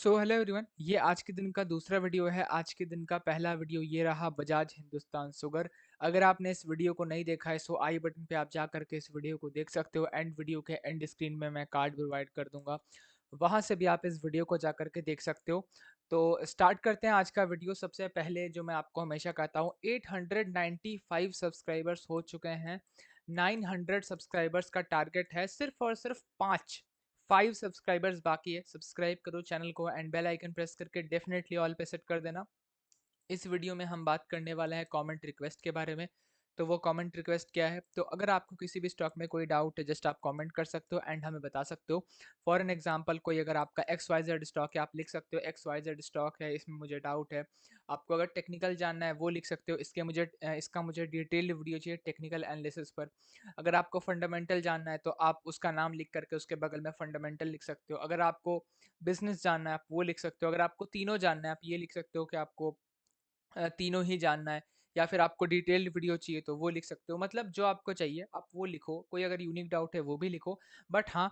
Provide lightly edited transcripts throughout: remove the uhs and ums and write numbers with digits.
Hello everyone, ये आज के दिन का दूसरा वीडियो है। आज के दिन का पहला वीडियो ये रहा बजाज हिंदुस्तान शुगर। अगर आपने इस वीडियो को नहीं देखा है सो आई बटन पे आप जा करके इस वीडियो को देख सकते हो। एंड वीडियो के एंड स्क्रीन में मैं कार्ड प्रोवाइड कर दूंगा, वहां से भी आप इस वीडियो को जा करके देख सकते हो। तो स्टार्ट करते हैं आज का वीडियो। सबसे पहले जो मैं आपको हमेशा कहता हूँ, 895 सब्सक्राइबर्स हो चुके हैं। 900 सब्सक्राइबर्स का टारगेट है, सिर्फ और सिर्फ 5 सब्सक्राइबर्स बाकी है। सब्सक्राइब करो चैनल को एंड बेल आइकन प्रेस करके डेफिनेटली ऑल पे सेट कर देना। इस वीडियो में हम बात करने वाले हैं कमेंट रिक्वेस्ट के बारे में। तो वो कमेंट रिक्वेस्ट क्या है? तो अगर आपको किसी भी स्टॉक में कोई डाउट है, जस्ट आप कमेंट कर सकते हो एंड हमें बता सकते हो। फॉर एन एग्जांपल, कोई अगर आपका एक्स वाई जेड स्टॉक है, आप लिख सकते हो एक्स वाई जेड स्टॉक है, इसमें मुझे डाउट है। आपको अगर टेक्निकल जानना है वो लिख सकते हो, इसका मुझे डिटेल्ड वीडियो चाहिए टेक्निकल एनालिसिस पर। अगर आपको फंडामेंटल जानना है तो आप उसका नाम लिख करके उसके बगल में फंडामेंटल लिख सकते हो। अगर आपको बिजनेस जानना है आप वो लिख सकते हो। अगर आपको तीनों जानना है आप ये लिख सकते हो कि आपको तीनों ही जानना है। या फिर आपको डिटेल्ड वीडियो चाहिए तो वो लिख सकते हो। मतलब जो आपको चाहिए आप वो लिखो। कोई अगर यूनिक डाउट है वो भी लिखो। बट हाँ,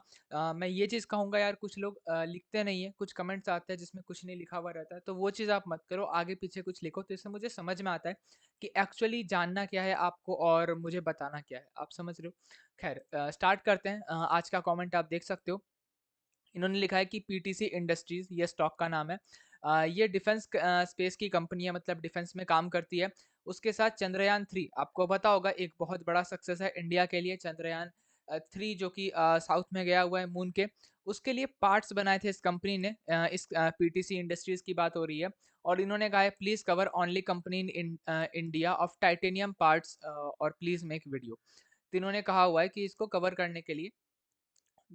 मैं ये चीज़ कहूँगा यार, कुछ लोग लिखते नहीं है, कुछ कमेंट्स आते हैं जिसमें कुछ नहीं लिखा हुआ रहता है, तो वो चीज़ आप मत करो। आगे पीछे कुछ लिखो तो इससे मुझे समझ में आता है कि एक्चुअली जानना क्या है आपको और मुझे बताना क्या है। आप समझ रहे हो? खैर, स्टार्ट करते हैं। आज का कॉमेंट आप देख सकते हो। इन्होंने लिखा है कि पीटीसी इंडस्ट्रीज, ये स्टॉक का नाम है। ये डिफेंस स्पेस की कंपनी है, मतलब डिफेंस में काम करती है। उसके साथ चंद्रयान 3, आपको पता होगा, एक बहुत बड़ा सक्सेस है इंडिया के लिए। चंद्रयान 3 जो कि साउथ में गया हुआ है मून के, उसके लिए पार्ट्स बनाए थे इस कंपनी ने। इस पीटीसी इंडस्ट्रीज की बात हो रही है। और इन्होंने कहा है please cover only company in India of titanium parts और प्लीज मेक वीडियो। तो इन्होंने कहा हुआ है कि इसको कवर करने के लिए।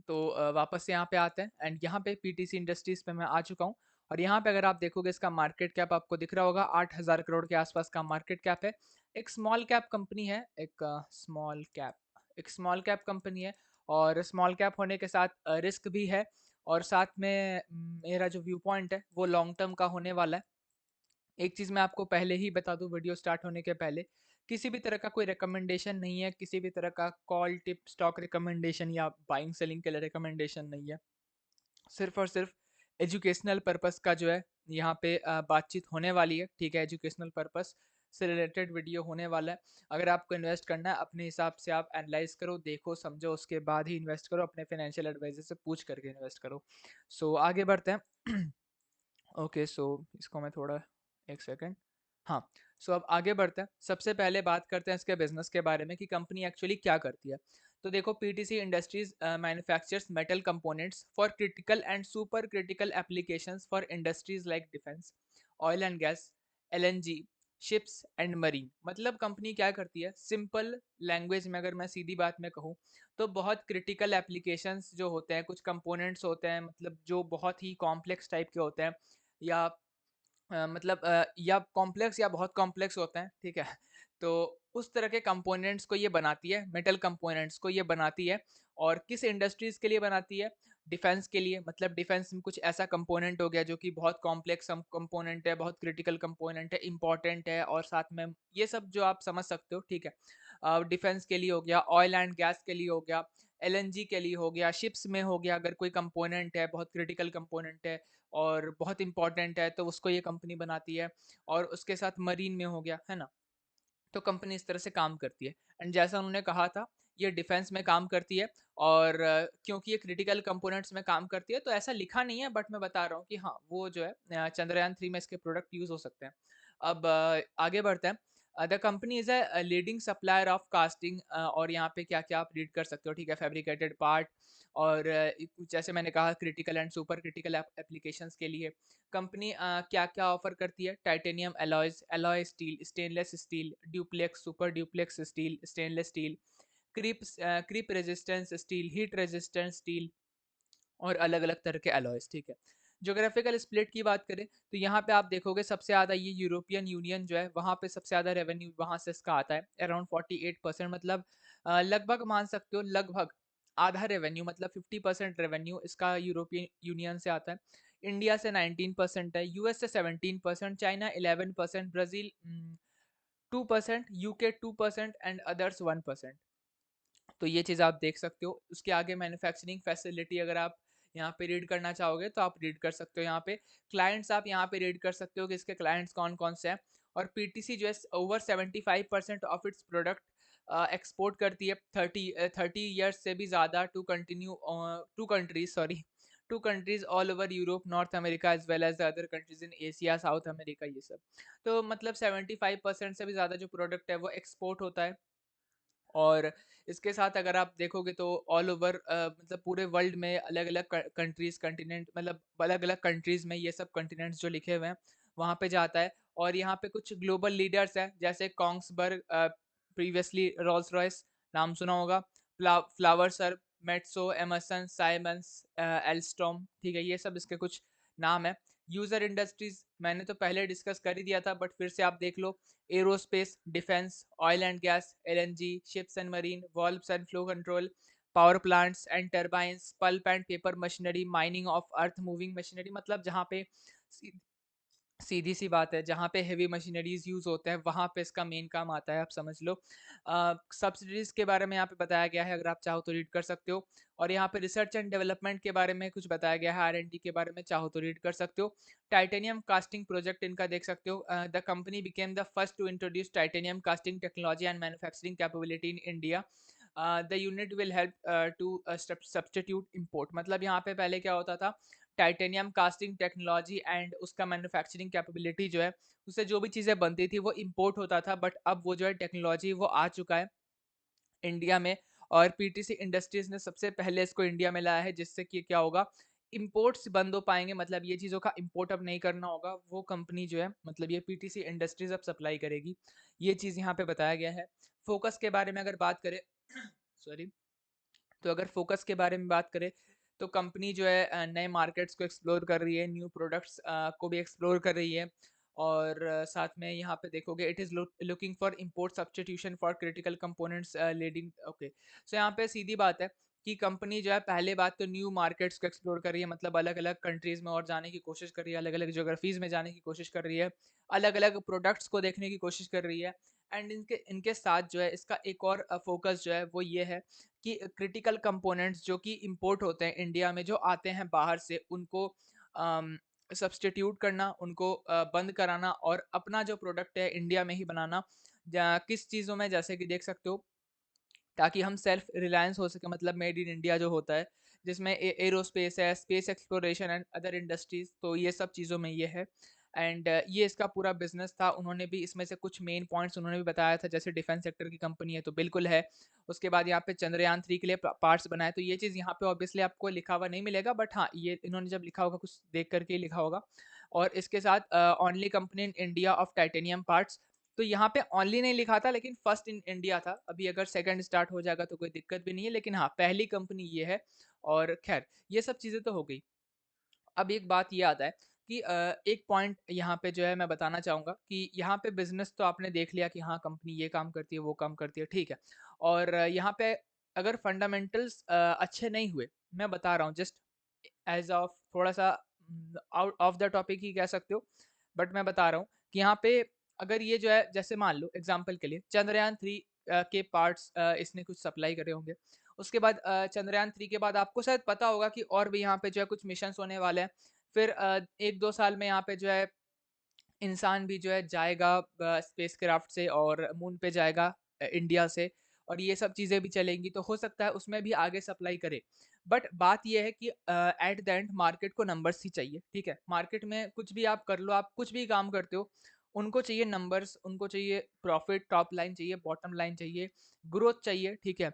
तो वापस से यहाँ पे आते हैं एंड यहाँ पे पीटीसी इंडस्ट्रीज पे मैं आ चुका हूँ। और यहाँ पे अगर आप देखोगे इसका मार्केट कैप आपको दिख रहा होगा, 8,000 करोड़ के आसपास का मार्केट कैप है। एक स्मॉल कैप कंपनी है, एक स्मॉल कैप कंपनी है। और स्मॉल कैप होने के साथ रिस्क भी है। और साथ में मेरा जो व्यू पॉइंट है वो लॉन्ग टर्म का होने वाला है। एक चीज़ मैं आपको पहले ही बता दूं वीडियो स्टार्ट होने के पहले, किसी भी तरह का कोई रिकमेंडेशन नहीं है, किसी भी तरह का कॉल टिप स्टॉक रिकमेंडेशन या बाइंग सेलिंग के लिए रिकमेंडेशन नहीं है। सिर्फ और सिर्फ एजुकेशनल पर्पस का जो है यहाँ पे बातचीत होने वाली है। ठीक है, एजुकेशनल पर्पस से रिलेटेड वीडियो होने वाला है। अगर आपको इन्वेस्ट करना है अपने हिसाब से आप एनालाइज करो, देखो, समझो, उसके बाद ही इन्वेस्ट करो। अपने फाइनेंशियल एडवाइजर से पूछ करके इन्वेस्ट करो। आगे बढ़ते हैं। ओके, इसको मैं थोड़ा, एक सेकेंड। हाँ, अब आगे बढ़ते हैं। सबसे पहले बात करते हैं इसके बिजनेस के बारे में कि कंपनी एक्चुअली क्या करती है। तो देखो, PTC industries manufactures metal components for critical and super critical applications for industries like defence, oil and gas, LNG, ships and marine. मतलब कंपनी क्या करती है, सिंपल लैंग्वेज में अगर मैं सीधी बात में कहूँ, तो बहुत क्रिटिकल एप्लीकेशंस जो होते हैं, कुछ कंपोनेंट्स होते हैं, मतलब जो बहुत ही कॉम्प्लेक्स टाइप के होते हैं, या या कॉम्प्लेक्स या बहुत कॉम्प्लेक्स होते हैं, ठीक है। तो उस तरह के कंपोनेंट्स को ये बनाती है, मेटल कंपोनेंट्स को ये बनाती है। और किस इंडस्ट्रीज के लिए बनाती है? डिफेंस के लिए। मतलब डिफेंस में कुछ ऐसा कंपोनेंट हो गया जो कि बहुत कॉम्प्लेक्स कंपोनेंट है, बहुत क्रिटिकल कंपोनेंट है, इंपॉर्टेंट है, और साथ में ये सब जो आप समझ सकते हो, ठीक है। डिफेंस के लिए हो गया, ऑयल एंड गैस के लिए हो गया, एलएनजी के लिए हो गया, शिप्स में हो गया। अगर कोई कंपोनेंट है, बहुत क्रिटिकल कंपोनेंट है और बहुत इंपॉर्टेंट है, तो उसको ये कंपनी बनाती है। और उसके साथ मरीन में हो गया, है ना। तो कंपनी इस तरह से काम करती है। एंड जैसा उन्होंने कहा था, ये डिफेंस में काम करती है। और क्योंकि ये क्रिटिकल कंपोनेंट्स में काम करती है तो ऐसा लिखा नहीं है, बट मैं बता रहा हूँ कि हाँ, वो जो है चंद्रयान 3 में इसके प्रोडक्ट यूज हो सकते हैं। अब आगे बढ़ते हैं। The company is a leading supplier of casting, और यहाँ पे क्या क्या आप रीड कर सकते हो, ठीक है, फैब्रिकेटेड पार्ट। और जैसे मैंने कहा, critical and super critical applications के लिए कंपनी क्या क्या ऑफर करती है? Titanium alloys, alloy steel, stainless steel, duplex, super duplex steel, stainless steel, creep resistance steel, heat resistance steel, और अलग अलग तरह के अलॉयज, ठीक है। ज्योग्राफिकल स्प्लिट की बात करें तो यहाँ पे आप देखोगे सबसे ज़्यादा ये यूरोपियन यूनियन जो है, वहाँ पे सबसे ज़्यादा रेवेन्यू वहाँ से इसका आता है, अराउंड 48%। मतलब लगभग मान सकते हो, लगभग आधा रेवेन्यू, मतलब 50% रेवेन्यू इसका यूरोपियन यूनियन से आता है। इंडिया से 19% है, यूएस से 17%, China 11%, Brazil 2%, UK 2% and others 1%। तो ये चीज़ आप देख सकते हो। उसके आगे मैन्युफैक्चरिंग फैसिलिटी अगर आप यहाँ पे रीड करना चाहोगे तो आप रीड कर सकते हो। यहाँ पे क्लाइंट्स आप यहाँ पे रीड कर सकते हो कि इसके क्लाइंट्स कौन कौन से हैं। और पीटीसी जो है over 75% of its product export करती है 30 ईयर्स से भी ज़्यादा to continue to countries, sorry, to countries all over Europe, North America as well as the other countries in Asia, South America, ये सब। तो मतलब 75% से भी ज़्यादा जो प्रोडक्ट है वो एक्सपोर्ट होता है। और इसके साथ अगर आप देखोगे तो ऑल ओवर मतलब पूरे वर्ल्ड में अलग अलग कंट्रीज, कंटिनेंट, मतलब अलग अलग कंट्रीज में ये सब कंटिनेंट्स जो लिखे हुए हैं वहाँ पे जाता है। और यहाँ पे कुछ ग्लोबल लीडर्स हैं जैसे कॉन्ग्सबर्ग, प्रीवियसली रॉल्स रॉयस, नाम सुना होगा, Flowserve, Metso, Emerson, Siemens, Alstom, ठीक है, ये सब इसके कुछ नाम है। यूजर इंडस्ट्रीज मैंने तो पहले डिस्कस कर ही दिया था, बट फिर से आप देख लो। Aerospace, defence, oil and gas, LNG, ships and marine, valves and flow control, power plants and turbines, pulp and paper machinery, mining of earth moving machinery, मतलब जहाँ पे सीधी सी बात है, जहाँ पे हेवी मशीनरीज यूज होते हैं वहाँ पे इसका मेन काम आता है, आप समझ लो। सब्सिडीज के बारे में यहाँ पे बताया गया है, अगर आप चाहो तो रीड कर सकते हो। और यहाँ पे रिसर्च एंड डेवलपमेंट के बारे में कुछ बताया गया है, आर&डी के बारे में चाहो तो रीड कर सकते हो। टाइटेनियम कास्टिंग प्रोजेक्ट इनका देख सकते हो। The company became the first to introduce titanium casting technology and manufacturing capability in India. The unit will help to substitute import, मतलब यहाँ पे पहले क्या होता था, टाइटेनियम कास्टिंग टेक्नोलॉजी एंड उसका मैन्युफैक्चरिंग कैपेबिलिटी जो है, उससे जो भी चीज़ें बनती थी वो इम्पोर्ट होता था, बट अब वो जो है टेक्नोलॉजी वो आ चुका है इंडिया में। और पीटीसी इंडस्ट्रीज ने सबसे पहले इसको इंडिया में लाया है, जिससे कि क्या होगा, इंपोर्ट्स बंद हो पाएंगे, मतलब ये चीज़ों का इंपोर्ट अब नहीं करना होगा। वो कंपनी जो है, मतलब ये पीटीसी इंडस्ट्रीज अब सप्लाई करेगी, ये चीज़ यहाँ पे बताया गया है। फोकस के बारे में अगर बात करें सॉरी, तो अगर फोकस के बारे में बात करें तो कंपनी जो है नए मार्केट्स को एक्सप्लोर कर रही है, न्यू प्रोडक्ट्स को भी एक्सप्लोर कर रही है। और साथ में यहाँ पे देखोगे it is looking for import substitution for critical components leading, okay. So यहाँ पे सीधी बात है कि कंपनी जो है, पहले बात तो न्यू मार्केट्स को एक्सप्लोर कर रही है, मतलब अलग अलग कंट्रीज में और जाने की कोशिश कर रही है, अलग अलग जोग्राफीज में जाने की कोशिश कर रही है, अलग अलग प्रोडक्ट्स को देखने की कोशिश कर रही है। एंड इनके इनके साथ जो है इसका एक और फोकस जो है वो ये है कि क्रिटिकल कंपोनेंट्स जो कि इंपोर्ट होते हैं इंडिया में, जो आते हैं बाहर से, उनको सब्स्टिट्यूट करना, उनको बंद कराना और अपना जो प्रोडक्ट है इंडिया में ही बनाना। किस चीज़ों में, जैसे कि देख सकते हो, ताकि हम सेल्फ रिलायंस हो सके, मतलब मेड इन इंडिया जो होता है, जिसमें एरोस्पेस है, space exploration and other industries, तो ये सब चीज़ों में ये है। एंड ये इसका पूरा बिजनेस था। उन्होंने भी इसमें से कुछ मेन पॉइंट्स उन्होंने भी बताया था, जैसे डिफेंस सेक्टर की कंपनी है तो बिल्कुल है। उसके बाद यहाँ पे चंद्रयान 3 के लिए पार्ट्स बनाए, तो ये चीज़ यहाँ पे ऑब्वियसली आपको लिखा हुआ नहीं मिलेगा, बट हाँ, ये इन्होंने जब लिखा होगा कुछ देख करके ही लिखा होगा। और इसके साथ only company in India of titanium parts, तो यहाँ पे ओनली नहीं लिखा था, लेकिन फर्स्ट इन इंडिया था। अभी अगर सेकंड स्टार्ट हो जाएगा तो कोई दिक्कत भी नहीं है, लेकिन हाँ, पहली कंपनी ये है। और खैर, ये सब चीज़ें तो हो गई। अब एक बात ये आता है कि एक पॉइंट यहाँ पे जो है मैं बताना चाहूँगा कि यहाँ पे बिजनेस तो आपने देख लिया कि हाँ, कंपनी ये काम करती है, वो काम करती है, ठीक है। और यहाँ पे अगर फंडामेंटल्स अच्छे नहीं हुए, मैं बता रहा हूँ जस्ट एज ऑफ थोड़ा सा आउट ऑफ द टॉपिक ही कह सकते हो, बट मैं बता रहा हूँ कि यहाँ पे अगर ये जो है, जैसे मान लो एग्जाम्पल के लिए चंद्रयान 3 के पार्ट्स इसने कुछ सप्लाई करे होंगे। उसके बाद चंद्रयान 3 के बाद आपको शायद पता होगा कि और भी यहाँ पे जो है कुछ मिशन होने वाले हैं। फिर 1-2 साल में यहाँ पे जो है इंसान भी जो है जाएगा स्पेस क्राफ्ट से और मून पे जाएगा इंडिया से, और ये सब चीज़ें भी चलेंगी, तो हो सकता है उसमें भी आगे सप्लाई करे। बट बात ये है कि एट द एंड मार्केट को नंबर्स ही चाहिए, ठीक है। मार्केट में कुछ भी आप कर लो, आप कुछ भी काम करते हो, उनको चाहिए नंबर्स, उनको चाहिए प्रॉफिट, टॉप लाइन चाहिए, बॉटम लाइन चाहिए, ग्रोथ चाहिए, ठीक है।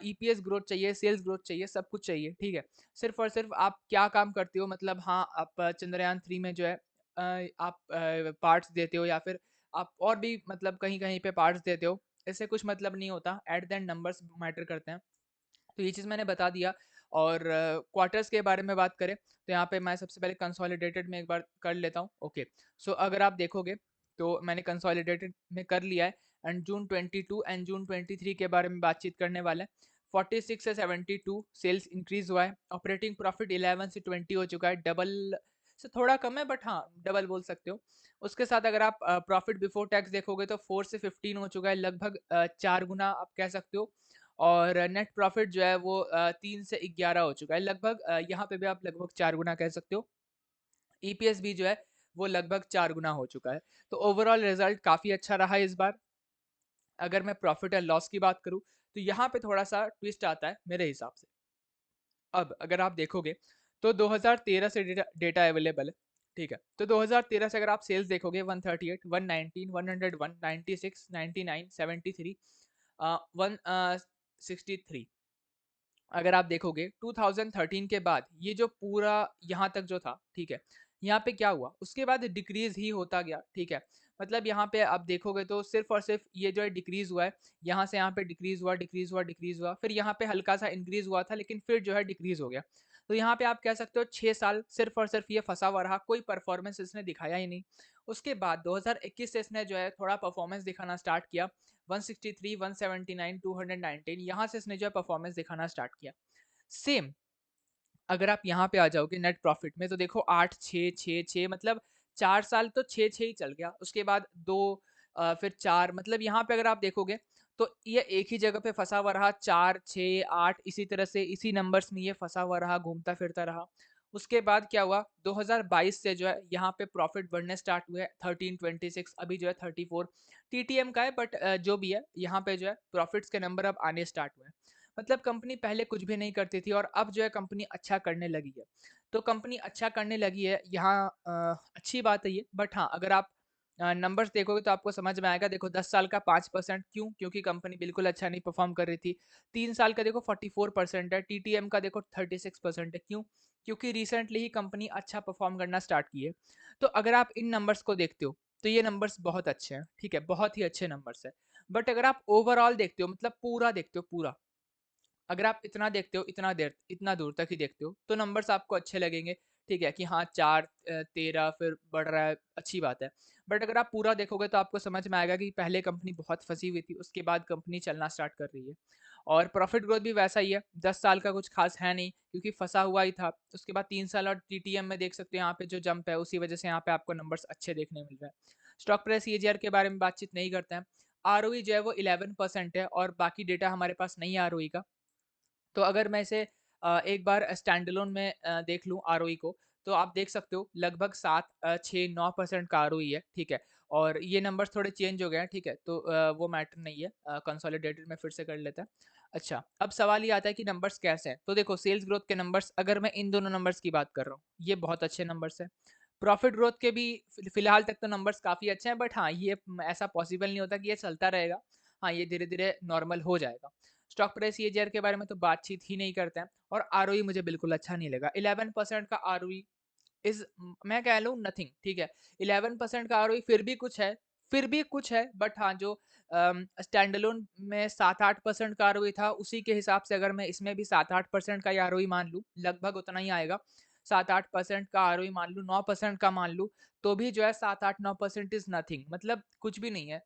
ईपीएस ग्रोथ चाहिए, सेल्स ग्रोथ चाहिए, सब कुछ चाहिए, ठीक है। सिर्फ और सिर्फ आप क्या काम करते हो, मतलब हाँ, आप चंद्रयान 3 में जो है आप पार्ट्स देते हो, या फिर आप और भी मतलब कहीं कहीं पे पार्ट्स देते हो, इससे कुछ मतलब नहीं होता। At the end numbers matter करते हैं। तो ये चीज़ मैंने बता दिया। और क्वार्टर्स के बारे में बात करें तो यहाँ पे मैं सबसे पहले कंसोलिडेटेड में एक बार कर लेता हूँ, ओके। सो अगर आप देखोगे तो मैंने कंसोलिडेटेड में कर लिया है। एंड जून 22 एंड जून 23 के बारे में बातचीत करने वाले हैं। 46 से 72 सेल्स इंक्रीज हुआ है। ऑपरेटिंग प्रॉफिट 11 से 20 हो चुका है, डबल से थोड़ा कम है, बट हाँ, डबल बोल सकते हो। उसके साथ अगर आप प्रॉफिट बिफोर टैक्स देखोगे तो 4 से 15 हो चुका है, लगभग 4 गुना आप कह सकते हो। और नेट प्रॉफिट जो है वो 3 से 11 हो चुका है लगभग। यहाँ पे भी आप लगभग 4 गुना कह सकते हो। ईपीएस भी जो है वो लगभग 4 गुना हो चुका है। तो ओवरऑल रिजल्ट काफ़ी अच्छा रहा है इस बार। अगर मैं प्रॉफिट एंड लॉस की बात करूँ तो यहाँ पे थोड़ा सा ट्विस्ट आता है मेरे हिसाब से। अब अगर आप देखोगे तो 2013 से डेटा अवेलेबल है, ठीक है। तो 2013 से अगर आप सेल्स देखोगे 138, 119, 101, 96, 99, 73, 163। अगर आप देखोगे 2013 के बाद ये जो पूरा यहाँ तक जो था, ठीक है, यहाँ पे क्या हुआ उसके बाद डिक्रीज ही होता गया, ठीक है। मतलब यहाँ पे आप देखोगे तो सिर्फ और सिर्फ ये जो है डिक्रीज हुआ है, यहाँ से यहाँ पे डिक्रीज हुआ, डिक्रीज हुआ, डिक्रीज हुआ, फिर यहाँ पे हल्का सा इंक्रीज हुआ था, लेकिन फिर जो है डिक्रीज हो गया। तो यहाँ पे आप कह सकते हो 6 साल सिर्फ और सिर्फ ये फंसा हुआ रहा, कोई परफॉर्मेंस इसने दिखाया ही नहीं। उसके बाद 2021 से इसने जो है थोड़ा परफॉर्मेंस दिखाना स्टार्ट किया। 163, 179, 219, यहाँ से इसने जो है परफॉर्मेंस दिखाना स्टार्ट किया। सेम अगर आप यहाँ पे आ जाओगे नेट प्रॉफिट में तो देखो 8, 6, 6, 6, मतलब 4 साल तो 6 6 ही चल गया। उसके बाद 2, फिर 4, मतलब यहाँ पे अगर आप देखोगे तो ये एक ही जगह पे फंसा हुआ रहा, 4, 6, 8 इसी तरह से इसी नंबर्स में ये फंसा हुआ रहा, घूमता फिरता रहा। उसके बाद क्या हुआ 2022 से जो है यहाँ पे प्रॉफिट बढ़ने स्टार्ट हुए, 13, 26, अभी जो है 34 टीटीएम का है, बट जो भी है यहाँ पे जो है प्रॉफिट्स के नंबर अब आने स्टार्ट हुए हैं। मतलब कंपनी पहले कुछ भी नहीं करती थी और अब जो है कंपनी अच्छा करने लगी है। तो कंपनी अच्छा करने लगी है यहाँ, अच्छी बात है ये। बट हाँ, अगर आप नंबर्स देखोगे तो आपको समझ में आएगा। देखो 10 साल का 5%, क्यों? क्योंकि कंपनी बिल्कुल अच्छा नहीं परफॉर्म कर रही थी। 3 साल का देखो 44% है, टीटीएम का देखो 36% है, क्यों? क्योंकि रिसेंटली ही कंपनी अच्छा परफॉर्म करना स्टार्ट की है। तो अगर आप इन नंबर्स को देखते हो तो ये नंबर्स बहुत अच्छे हैं, ठीक है, बहुत ही अच्छे नंबर्स है। बट अगर आप ओवरऑल देखते हो, मतलब पूरा देखते हो, पूरा अगर आप इतना देखते हो, इतना दूर तक ही देखते हो तो नंबर्स आपको अच्छे लगेंगे, ठीक है, कि हाँ 4, 13 फिर बढ़ रहा है, अच्छी बात है। बट अगर आप पूरा देखोगे तो आपको समझ में आएगा कि पहले कंपनी बहुत फंसी हुई थी, उसके बाद कंपनी चलना स्टार्ट कर रही है। और प्रॉफिट ग्रोथ भी वैसा ही है, 10 साल का कुछ खास है नहीं क्योंकि फंसा हुआ ही था। उसके बाद 3 साल और टीटीएम में देख सकते हो यहाँ पे जो जंप है, उसी वजह से यहाँ पे आपको नंबर्स अच्छे देखने मिल रहे हैं। स्टॉक प्राइस ईजीआर के बारे में बातचीत नहीं करते हैं। आरओई जो है वो 11% है और बाकी डेटा हमारे पास नहीं है आरओई का। तो अगर मैं इसे एक बार स्टैंडअलोन में देख लूँ आरओई को, तो आप देख सकते हो लगभग 7, 6, 9% का आरओई है, ठीक है। और ये नंबर्स थोड़े चेंज हो गए हैं, ठीक है, तो वो मैटर नहीं है, कंसोलिडेटेड में फिर से कर लेते हैं। अच्छा, अब सवाल ये आता है कि नंबर्स कैसे हैं। तो देखो सेल्स ग्रोथ के नंबर्स, अगर मैं इन दोनों नंबर्स की बात कर रहा हूँ, ये बहुत अच्छे नंबर्स हैं। प्रॉफिट ग्रोथ के भी फिलहाल तक तो नंबर्स काफ़ी अच्छे हैं, बट हाँ ये ऐसा पॉसिबल नहीं होता कि ये चलता रहेगा। हाँ, ये धीरे धीरे नॉर्मल हो जाएगा। स्टॉक प्राइस ईजीआर के बारे में तो बातचीत ही नहीं करते हैं। और आरओई मुझे बिल्कुल अच्छा नहीं लगा। 11% का आरओई इज, मैं कह लूँ नथिंग, ठीक है। 11% का आरओई फिर भी कुछ है, बट हाँ जो स्टैंडअलोन में 7, 8% का आरओई था, उसी के हिसाब से अगर मैं इसमें भी 7, 8% का ही आरओई मान लूँ, लगभग उतना ही आएगा। 7, 8% का आरओई मान लूँ, 9% का मान लूँ, तो भी जो है 7, 8, 9% इज नथिंग, मतलब कुछ भी नहीं है।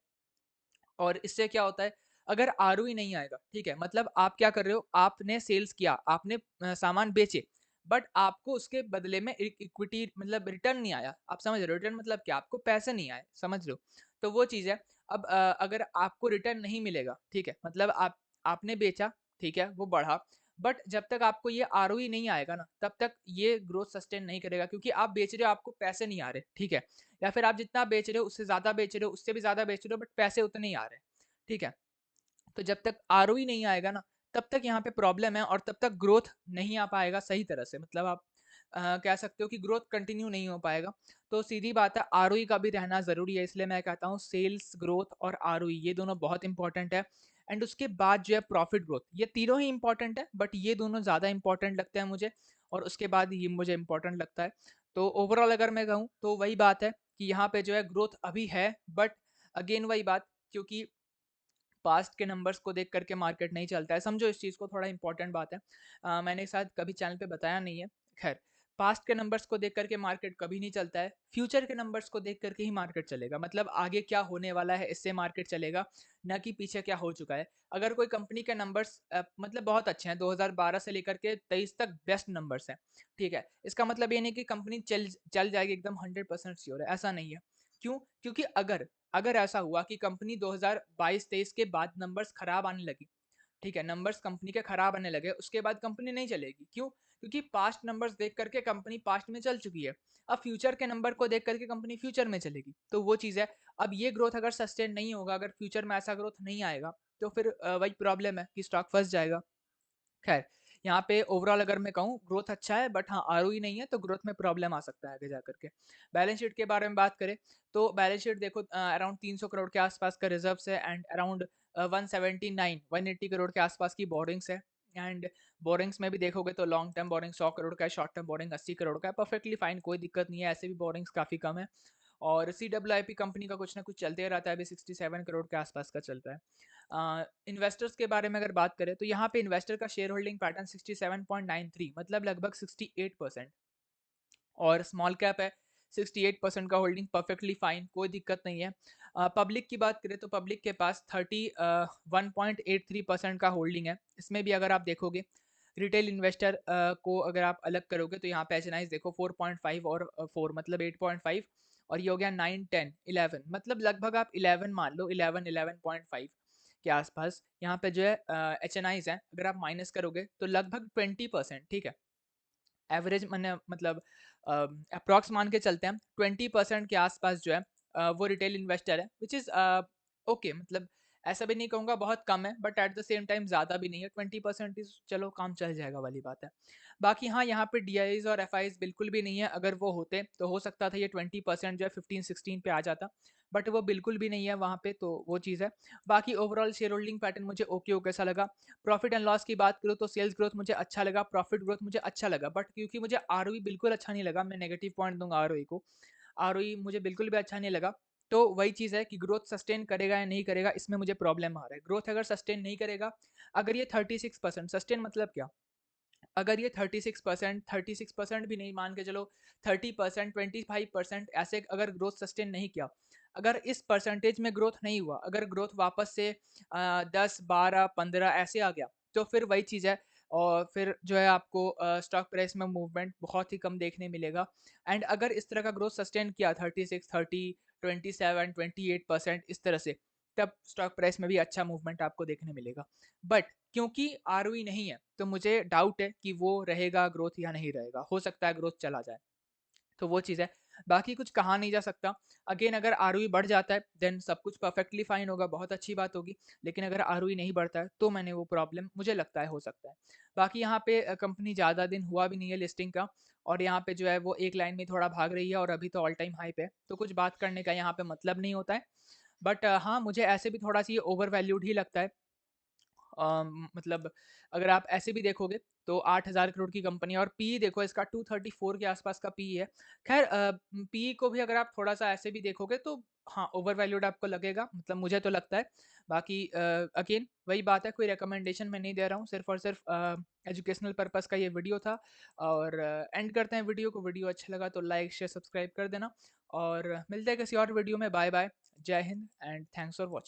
और इससे क्या होता है, अगर आरओई नहीं आएगा, ठीक है, मतलब आप क्या कर रहे हो, आपने सेल्स किया, आपने सामान बेचे, बट आपको उसके बदले में इक्विटी मतलब रिटर्न नहीं आया। आप समझ रहे हो रिटर्न मतलब क्या, आपको पैसे नहीं आए, समझ रहे हो। तो वो चीज़ है। अब अगर आपको रिटर्न नहीं मिलेगा, ठीक है, मतलब आपने बेचा, ठीक है, वो बढ़ा, बट जब तक आपको ये आरओई नहीं आएगा ना, तब तक ये ग्रोथ सस्टेन नहीं करेगा, क्योंकि आप बेच रहे हो, आपको पैसे नहीं आ रहे, ठीक है। या फिर आप जितना बेच रहे हो उससे ज़्यादा बेच रहे हो, उससे भी ज़्यादा बेच रहे हो, बट पैसे उतने ही आ रहे हैं, ठीक है। तो जब तक आरओई नहीं आएगा ना, तब तक यहाँ पे प्रॉब्लम है और तब तक ग्रोथ नहीं आ पाएगा सही तरह से। मतलब आप कह सकते हो कि ग्रोथ कंटिन्यू नहीं हो पाएगा। तो सीधी बात है, आरओई का भी रहना ज़रूरी है, इसलिए मैं कहता हूँ सेल्स ग्रोथ और आरओई ये दोनों बहुत इंपॉर्टेंट है। एंड उसके बाद जो है प्रॉफिट ग्रोथ, ये तीनों ही इंपॉर्टेंट है, बट ये दोनों ज़्यादा इंपॉर्टेंट लगते हैं मुझे, और उसके बाद ये मुझे इंपॉर्टेंट लगता है। तो ओवरऑल अगर मैं कहूँ तो वही बात है कि यहाँ पे जो है ग्रोथ अभी है, बट अगेन वही बात, क्योंकि पास्ट के नंबर्स को देख करके मार्केट नहीं चलता है, समझो इस चीज़ को, थोड़ा इंपॉर्टेंट बात है। मैंने शायद कभी चैनल पे बताया नहीं है। खैर, पास्ट के नंबर्स को देख करके मार्केट कभी नहीं चलता है, फ्यूचर के नंबर्स को देख करके ही मार्केट चलेगा। मतलब आगे क्या होने वाला है इससे मार्केट चलेगा, ना कि पीछे क्या हो चुका है। अगर कोई कंपनी के नंबर्स मतलब बहुत अच्छे हैं, 2012 से लेकर के 23 तक बेस्ट नंबर्स हैं, ठीक है, इसका मतलब ये नहीं कि कंपनी चल चल जाएगी एकदम 100% श्योर है, ऐसा नहीं है। क्यों? क्योंकि अगर अगर ऐसा हुआ कि कंपनी 2022-23 के बाद नंबर्स खराब आने लगी, ठीक है, नंबर्स कंपनी के खराब आने लगे, उसके बाद कंपनी नहीं चलेगी। क्यों? क्योंकि पास्ट नंबर्स देख करके कंपनी पास्ट में चल चुकी है। अब फ्यूचर के नंबर को देख करके कंपनी फ्यूचर में चलेगी, तो वो चीज़ है। अब ये ग्रोथ अगर सस्टेन नहीं होगा, अगर फ्यूचर में ऐसा ग्रोथ नहीं आएगा, तो फिर वही प्रॉब्लम है कि स्टॉक फंस जाएगा। खैर, यहाँ पे ओवरऑल अगर मैं कहूँ ग्रोथ अच्छा है, बट हाँ आरओई नहीं है, तो ग्रोथ में प्रॉब्लम आ सकता है आगे जा करके। बैलेंस शीट के बारे में बात करें, तो बैलेंस शीट देखो अराउंड 300 करोड़ के आसपास का रिजर्व्स है, एंड अराउंड 180 करोड़ के आसपास की बोरिंग्स है। एंड बोरिंग्स में भी देखोगे तो लॉन्ग टर्म बोरिंग 100 करोड़ का है, शॉर्ट टर्म बोरिंग 80 करोड़ का है। परफेक्टली फाइन, कोई दिक्कत नहीं है, ऐसे भी बोरिंग्स काफ़ी कम है। और C W I P company का कुछ ना कुछ चलते रहता है, अभी 67 करोड़ के आसपास का चल रहा है। इन्वेस्टर्स के बारे में अगर बात करें, तो यहाँ पे इन्वेस्टर का शेयर होल्डिंग पैटर्न 67.93, मतलब लगभग 68%। और स्मॉल कैप है 68% का होल्डिंग, परफेक्टली फाइन, कोई दिक्कत नहीं है। पब्लिक की बात करें, तो पब्लिक के पास 1.83% का होल्डिंग है। इसमें भी अगर आप देखोगे रिटेल इन्वेस्टर को अगर आप अलग करोगे, तो यहाँ पे एच देखो 4.5 और 4 मतलब 8.5, और ये हो गया 9 10 11, मतलब लगभग आप 11 मान लो, 11.5 के आसपास यहाँ पे जो है एच है। अगर आप माइनस करोगे तो लगभग 20%, ठीक है। एवरेज मैंने मतलब अप्रॉक्स मान के चलते हैं, 20% के आसपास जो है वो रिटेल इन्वेस्टर है, विच इज़ ओके, मतलब ऐसा भी नहीं कहूँगा बहुत कम है, but at the same time ज़्यादा भी नहीं है। 20% इज चलो काम चल जाएगा वाली बात है। बाकी हाँ, यहाँ पे डी और एफ बिल्कुल भी नहीं है। अगर वो होते तो हो सकता था ये 20% जो है 15-16 पे आ जाता, बट वो बिल्कुल भी नहीं है वहाँ पे, तो वो चीज़ है। बाकी ओवरऑल शेयर होल्डिंग पैटर्न मुझे ओके ओके सा लगा। प्रॉफिट एंड लॉस की बात करूँ, तो सेल्स ग्रोथ मुझे अच्छा लगा, प्रॉफिट ग्रोथ मुझे अच्छा लगा, बट क्योंकि मुझे आरओई बिल्कुल अच्छा नहीं लगा, मैं नेगेटिव पॉइंट दूंगा आरओई को। आरओई मुझे बिल्कुल भी अच्छा नहीं लगा। तो वही चीज़ है कि ग्रोथ सस्टेन करेगा या नहीं करेगा, इसमें मुझे प्रॉब्लम आ रहा है। ग्रोथ अगर सस्टेन नहीं करेगा, अगर ये 36% सस्टेन मतलब क्या, अगर ये 36% भी नहीं, मान के चलो 30%, 25% ऐसे अगर ग्रोथ सस्टेन नहीं किया, अगर इस परसेंटेज में ग्रोथ नहीं हुआ, अगर ग्रोथ वापस से 10 12 15 ऐसे आ गया, तो फिर वही चीज़ है। और फिर जो है आपको स्टॉक प्राइस में मूवमेंट बहुत ही कम देखने मिलेगा। एंड अगर इस तरह का ग्रोथ सस्टेन किया 36 30 27 28% इस तरह से, तब स्टॉक प्राइस में भी अच्छा मूवमेंट आपको देखने मिलेगा। बट क्योंकि आरओई नहीं है, तो मुझे डाउट है कि वो रहेगा ग्रोथ या नहीं रहेगा, हो सकता है ग्रोथ चला जाए, तो वो चीज़ है। बाकी कुछ कहा नहीं जा सकता। अगेन अगर आरओई बढ़ जाता है, देन सब कुछ परफेक्टली फाइन होगा, बहुत अच्छी बात होगी। लेकिन अगर आरओई नहीं बढ़ता है, तो मैंने वो प्रॉब्लम मुझे लगता है हो सकता है। बाकी यहाँ पे कंपनी ज़्यादा दिन हुआ भी नहीं है लिस्टिंग का, और यहाँ पे जो है वो एक लाइन में थोड़ा भाग रही है, और अभी तो ऑल टाइम हाई पे है, तो कुछ बात करने का यहाँ पे मतलब नहीं होता है। बट हाँ, मुझे ऐसे भी थोड़ा सी ये ओवर वैल्यूड ही लगता है। मतलब अगर आप ऐसे भी देखोगे, तो 8,000 करोड़ की कंपनी है, और पी देखो इसका 234 के आसपास का पी है। खैर पी को भी अगर आप थोड़ा सा ऐसे भी देखोगे, तो हाँ ओवर वैल्यूड आपको लगेगा, मतलब मुझे तो लगता है। बाकी अगेन वही बात है, कोई रिकमेंडेशन मैं नहीं दे रहा हूँ, सिर्फ और सिर्फ एजुकेशनल पर्पस का ये वीडियो था। और एंड करते हैं वीडियो को। वीडियो अच्छा लगा तो लाइक शेयर सब्सक्राइब कर देना, और मिलते हैं किसी और वीडियो में। बाय बाय, जय Hind and thanks for watching.